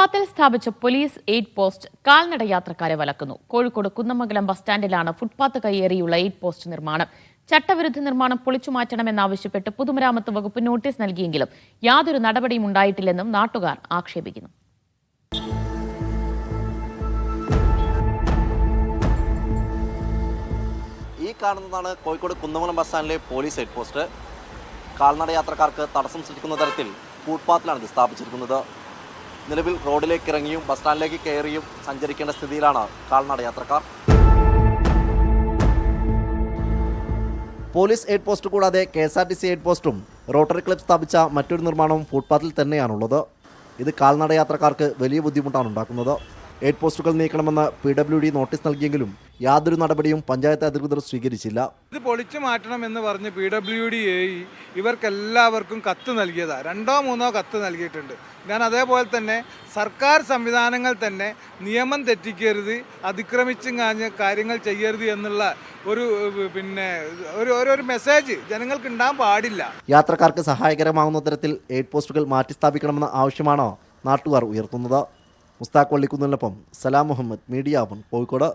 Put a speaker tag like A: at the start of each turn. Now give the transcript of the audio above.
A: ഫുട്പാത്തിൽ സ്ഥാപിച്ച police aid post കാൽനട യാത്രക്കാരെ വലക്കുന്നു. കോഴിക്കോട് കുന്നമംഗലം ബസ് സ്റ്റാൻഡിലാണ് ഫുട്പാത്ത് കയ്യേറിയുള്ള എയ്ഡ് പോസ്റ്റ് നിർമ്മാണം. ചട്ടവിരുദ്ധ നിർമ്മാണം പൊളിച്ചുമാറ്റണമെന്നാവശ്യപ്പെട്ട് പൊതുമരാമത്ത് വകുപ്പ് നോട്ടീസ് നൽകിയെങ്കിലും യാതൊരു നടപടിയും ഉണ്ടായിട്ടില്ലെന്നും നാട്ടുകാർ ആക്ഷേപിക്കുന്നു.
B: ഈ കാണുന്നതാണ് കോഴിക്കോട് കുന്നമംഗലം ബസ് സ്റ്റാൻഡിലെ പോലീസ് എയ്ഡ് പോസ്റ്റ്. കാൽനട യാത്രക്കാർക്ക് തടസ്സം സൃഷ്ടിക്കുന്ന തരത്തിൽ ഫുട്പാത്തിലാണ് ഇത് സ്ഥാപിച്ചിരിക്കുന്നത്. നിലവിൽ റോഡിലേക്ക് ഇറങ്ങിയും ബസ് സ്റ്റാൻഡിലേക്ക് കയറിയും സഞ്ചരിക്കേണ്ട സ്ഥിതിയിലാണ് കാൽനട യാത്രക്കാർ. പോലീസ് എയ്ഡ് പോസ്റ്റ് കൂടാതെ KSRTC എയ്ഡ് പോസ്റ്റും റോട്ടറി ക്ലബ് സ്ഥാപിച്ച മറ്റൊരു നിർമ്മാണവും ഫുട്പാത്തിൽ തന്നെയാണുള്ളത്. ഇത് കാൽനട യാത്രക്കാർക്ക് വലിയ ബുദ്ധിമുട്ടാണ് ഉണ്ടാക്കുന്നത്. എയ്ഡ് പോസ്റ്റുകൾ നീക്കണമെന്ന് PWD നോട്ടീസ് നൽകിയെങ്കിലും യാതൊരു നടപടിയും പഞ്ചായത്ത് അധികൃതർ സ്വീകരിച്ചില്ല.
C: ഇത് പൊളിച്ചു മാറ്റണമെന്ന് പറഞ്ഞ് PWD ഇവർക്കെല്ലാവർക്കും കത്ത് നൽകിയതാണ്. 2 or 3 കത്ത് നൽകിയിട്ടുണ്ട്. ഞാൻ അതേപോലെ തന്നെ സർക്കാർ സംവിധാനങ്ങൾ തന്നെ നിയമം തെറ്റിക്കരുത്, അതിക്രമിച്ചും കാര്യങ്ങൾ ചെയ്യരുത് എന്നുള്ള ഒരു മെസ്സേജ് ജനങ്ങൾക്ക് ഉണ്ടാകാൻ പാടില്ല.
B: യാത്രക്കാർക്ക് സഹായകരമാകുന്ന തരത്തിൽ എയ്ഡ് പോസ്റ്റുകൾ മാറ്റി സ്ഥാപിക്കണമെന്ന ആവശ്യമാണ് നാട്ടുകാർ ഉയർത്തുന്നത്. മുസ്താഖ് വള്ളിക്കുന്നിനൊപ്പം സലാം മുഹമ്മദ്, മീഡിയ 1, കോഴിക്കോട്.